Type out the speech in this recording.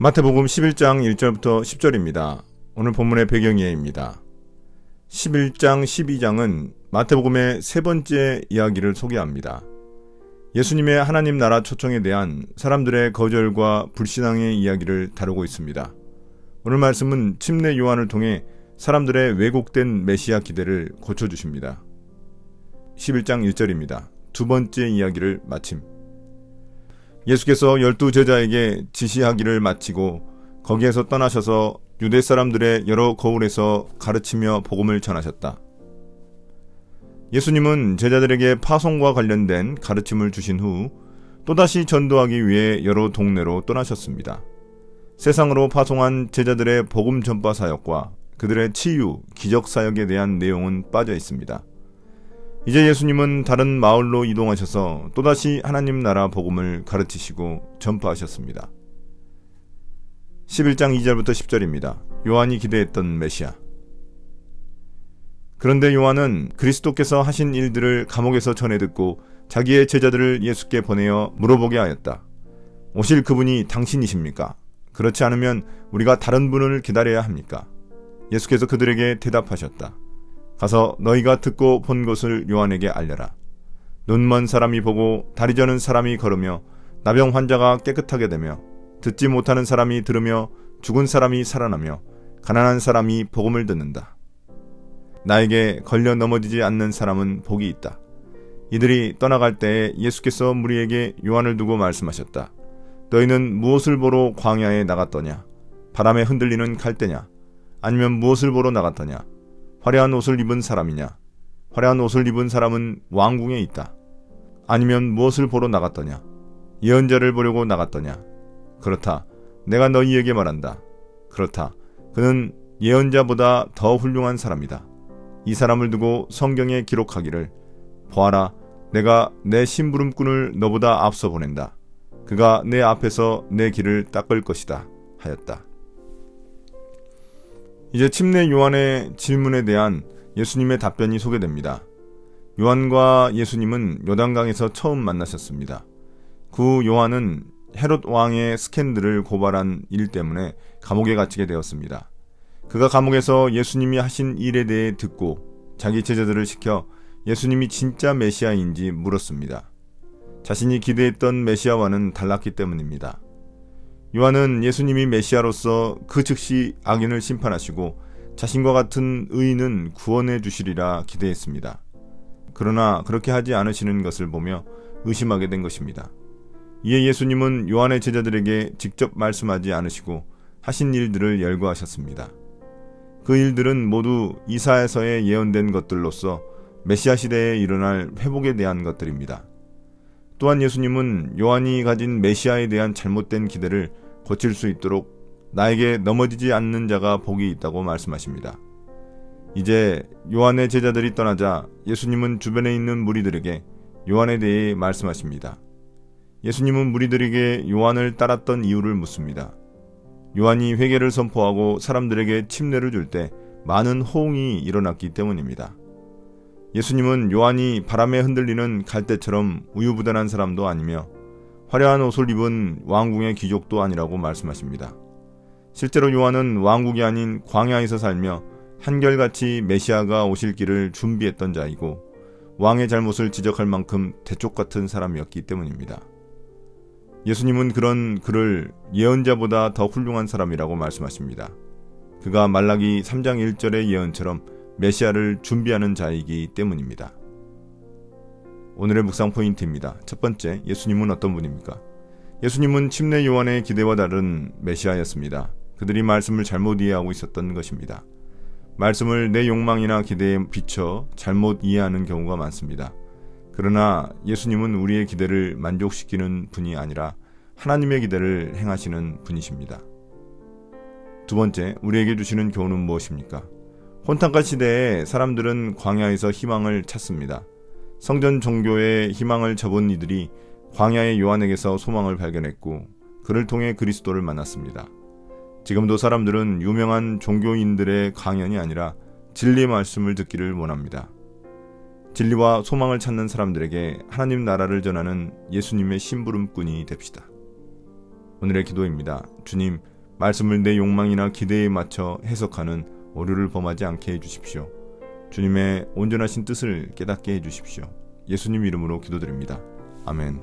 마태복음 11장 1절부터 10절입니다. 오늘 본문의 배경이에입니다. 11장 12장은 마태복음의 세 번째 이야기를 소개합니다. 예수님의 하나님 나라 초청에 대한 사람들의 거절과 불신앙의 이야기를 다루고 있습니다. 오늘 말씀은 침례 요한을 통해 사람들의 왜곡된 메시아 기대를 고쳐주십니다. 11장 1절입니다. 두 번째 이야기를 마침. 예수께서 12 제자에게 지시하기를 마치고 거기에서 떠나셔서 유대 사람들의 여러 거울에서 가르치며 복음을 전하셨다. 예수님은 제자들에게 파송과 관련된 가르침을 주신 후 또다시 전도하기 위해 여러 동네로 떠나셨습니다. 세상으로 파송한 제자들의 복음 전파 사역과 그들의 치유, 기적 사역에 대한 내용은 빠져 있습니다. 이제 예수님은 다른 마을로 이동하셔서 또다시 하나님 나라 복음을 가르치시고 전파하셨습니다. 11장 2절부터 10절입니다. 요한이 기대했던 메시아. 그런데 요한은 그리스도께서 하신 일들을 감옥에서 전해 듣고 자기의 제자들을 예수께 보내어 물어보게 하였다. 오실 그분이 당신이십니까? 그렇지 않으면 우리가 다른 분을 기다려야 합니까? 예수께서 그들에게 대답하셨다. 가서 너희가 듣고 본 것을 요한에게 알려라. 눈먼 사람이 보고 다리 저는 사람이 걸으며 나병 환자가 깨끗하게 되며 듣지 못하는 사람이 들으며 죽은 사람이 살아나며 가난한 사람이 복음을 듣는다. 나에게 걸려 넘어지지 않는 사람은 복이 있다. 이들이 떠나갈 때에 예수께서 무리에게 요한을 두고 말씀하셨다. 너희는 무엇을 보러 광야에 나갔더냐? 바람에 흔들리는 갈대냐? 아니면 무엇을 보러 나갔더냐? 화려한 옷을 입은 사람이냐? 화려한 옷을 입은 사람은 왕궁에 있다. 아니면 무엇을 보러 나갔더냐? 예언자를 보려고 나갔더냐? 그렇다. 내가 너희에게 말한다. 그렇다. 그는 예언자보다 더 훌륭한 사람이다. 이 사람을 두고 성경에 기록하기를 보아라, 내가 내 심부름꾼을 너보다 앞서 보낸다. 그가 내 앞에서 내 길을 닦을 것이다 하였다. 이제 침례 요한의 질문에 대한 예수님의 답변이 소개됩니다. 요한과 예수님은 요단강에서 처음 만나셨습니다. 그 요한은 헤롯 왕의 스캔들을 고발한 일 때문에 감옥에 갇히게 되었습니다. 그가 감옥에서 예수님이 하신 일에 대해 듣고 자기 제자들을 시켜 예수님이 진짜 메시아인지 물었습니다. 자신이 기대했던 메시아와는 달랐기 때문입니다. 요한은 예수님이 메시아로서 그 즉시 악인을 심판하시고 자신과 같은 의인은 구원해 주시리라 기대했습니다. 그러나 그렇게 하지 않으시는 것을 보며 의심하게 된 것입니다. 이에 예수님은 요한의 제자들에게 직접 말씀하지 않으시고 하신 일들을 열거하셨습니다. 그 일들은 모두 이사야서에 예언된 것들로서 메시아 시대에 일어날 회복에 대한 것들입니다. 또한 예수님은 요한이 가진 메시아에 대한 잘못된 기대를 고칠 수 있도록 나에게 넘어지지 않는 자가 복이 있다고 말씀하십니다. 이제 요한의 제자들이 떠나자 예수님은 주변에 있는 무리들에게 요한에 대해 말씀하십니다. 예수님은 무리들에게 요한을 따랐던 이유를 묻습니다. 요한이 회개를 선포하고 사람들에게 침례를 줄 때 많은 호응이 일어났기 때문입니다. 예수님은 요한이 바람에 흔들리는 갈대처럼 우유부단한 사람도 아니며 화려한 옷을 입은 왕궁의 귀족도 아니라고 말씀하십니다. 실제로 요한은 왕국이 아닌 광야에서 살며 한결같이 메시아가 오실 길을 준비했던 자이고 왕의 잘못을 지적할 만큼 대쪽 같은 사람이었기 때문입니다. 예수님은 그런 그를 예언자보다 더 훌륭한 사람이라고 말씀하십니다. 그가 말라기 3장 1절의 예언처럼 메시아를 준비하는 자이기 때문입니다. 오늘의 묵상 포인트입니다. 첫 번째, 예수님은 어떤 분입니까? 예수님은 침례 요한의 기대와 다른 메시아였습니다. 그들이 말씀을 잘못 이해하고 있었던 것입니다. 말씀을 내 욕망이나 기대에 비춰 잘못 이해하는 경우가 많습니다. 그러나 예수님은 우리의 기대를 만족시키는 분이 아니라 하나님의 기대를 행하시는 분이십니다. 두 번째, 우리에게 주시는 교훈은 무엇입니까? 혼탁한 시대에 사람들은 광야에서 희망을 찾습니다. 성전 종교의 희망을 접은 이들이 광야의 요한에게서 소망을 발견했고 그를 통해 그리스도를 만났습니다. 지금도 사람들은 유명한 종교인들의 강연이 아니라 진리의 말씀을 듣기를 원합니다. 진리와 소망을 찾는 사람들에게 하나님 나라를 전하는 예수님의 심부름꾼이 됩시다. 오늘의 기도입니다. 주님, 말씀을 내 욕망이나 기대에 맞춰 해석하는 오류를 범하지 않게 해주십시오. 주님의 온전하신 뜻을 깨닫게 해주십시오. 예수님 이름으로 기도드립니다. 아멘.